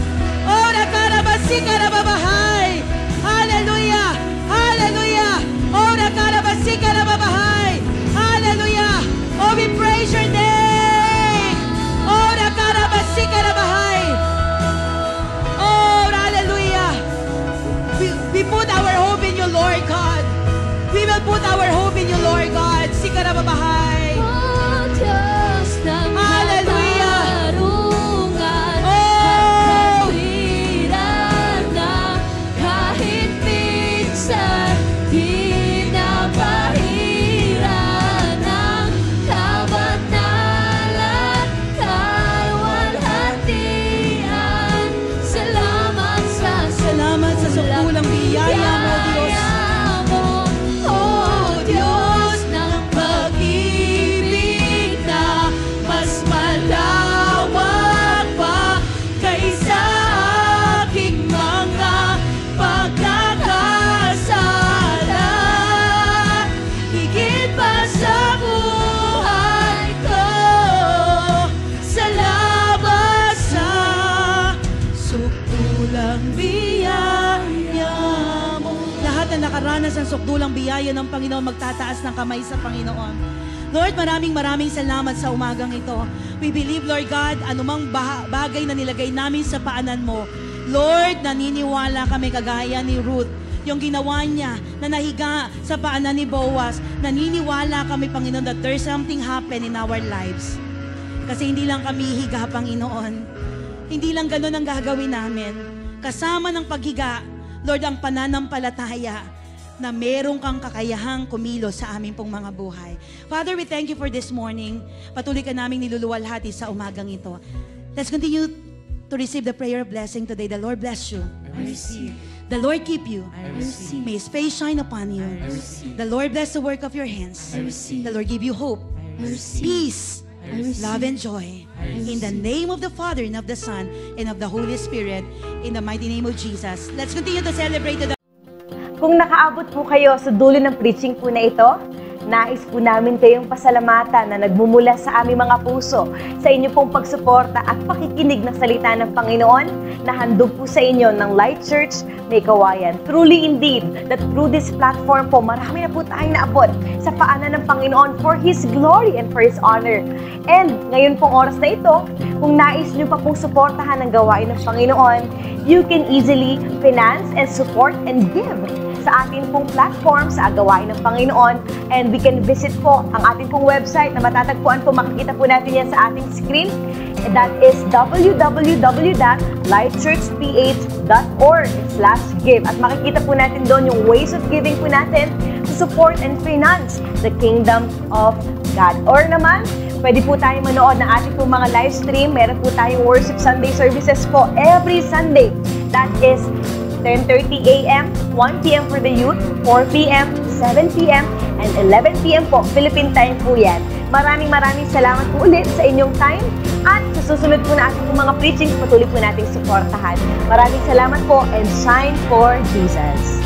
Oh, nakarabasikarababahai. Hallelujah. Hallelujah. Oh, nakarabasikarababahai. Hallelujah. Oh, we praise your name. Oh, nakarabasikarabahai. Oh, hallelujah. We put our hope in you, Lord God. We will put our hope in you, Lord God. Sikarababahay. Oh, Diyos ng Hallelujah. katarungan Oh. at katwiran na kahit minsan di napahiran ang kabanalan kalwalhatian. Salamat sa sukdulang biyaya mo, Diyos. Oh, Diyos ng pag-ibig na mas malawak pa kaysa aking mga pagkakasala. Higit pa sa buhay ko, salamat sa Sukdulang biyaya mo. Lahat na nakaranas ng sukdulang biyaya ng Panginoon, magtataas ng kamay sa Panginoon. Lord, maraming salamat sa umagang ito. We believe, Lord God, anumang bagay na nilagay namin sa paanan mo, Lord, naniniwala kami kagaya ni Ruth, yung ginawa niya na nahiga sa paanan ni Boaz, naniniwala kami, Panginoon, that there's something happen in our lives. Kasi hindi lang kami higa, Panginoon. Hindi lang ganun ang gagawin namin. Kasama ng paghiga, Lord, ang pananampalataya na merong kang kakayahang kumilos sa aming pong mga buhay. Father, we thank you for this morning. Patuloy ka naming niluluwalhati sa umagang ito. Let's continue to receive the prayer of blessing today. The Lord bless you. I receive. The Lord keep you. I receive. May His face shine upon you. I receive. The Lord bless the work of your hands. I receive. The Lord give you hope, I receive. peace, I receive. love and joy. I In the receive. name of the Father and of the Son and of the Holy Spirit, in the mighty name of Jesus. Let's continue to celebrate the Kung nakaabot po kayo sa dulo ng preaching po na ito, nais po namin kayong pasalamatan na nagmumula sa aming mga puso sa inyo pong pagsuporta at pakikinig ng salita ng Panginoon na handog po sa inyo ng Light Church May Kawayan. Truly indeed, that through this platform po, marami na po tayong naabot sa paanan ng Panginoon for His glory and for His honor. And ngayon pong oras na ito, kung nais nyo pa pong suportahan ang gawain ng Panginoon, you can easily finance and support and give sa ating pong platform sa gawain ng Panginoon. And we can visit po ang ating pong website na matatagpuan po, makikita po natin yan sa ating screen. And that is www.lightchurchph.org/give. At makikita po natin doon yung ways of giving po natin to support and finance the kingdom of God. Or naman, pwede po tayong manood ng ating pong mga live stream. Meron po tayong worship Sunday services po every Sunday. That is 10:30 a.m., 1 p.m. for the youth, 4 p.m., 7 p.m., and 11 p.m. po. Philippine time po yan. Maraming salamat po ulit sa inyong time at sa susunod po na ating mga preachings, patuloy po nating suportahan. Maraming salamat po and shine for Jesus.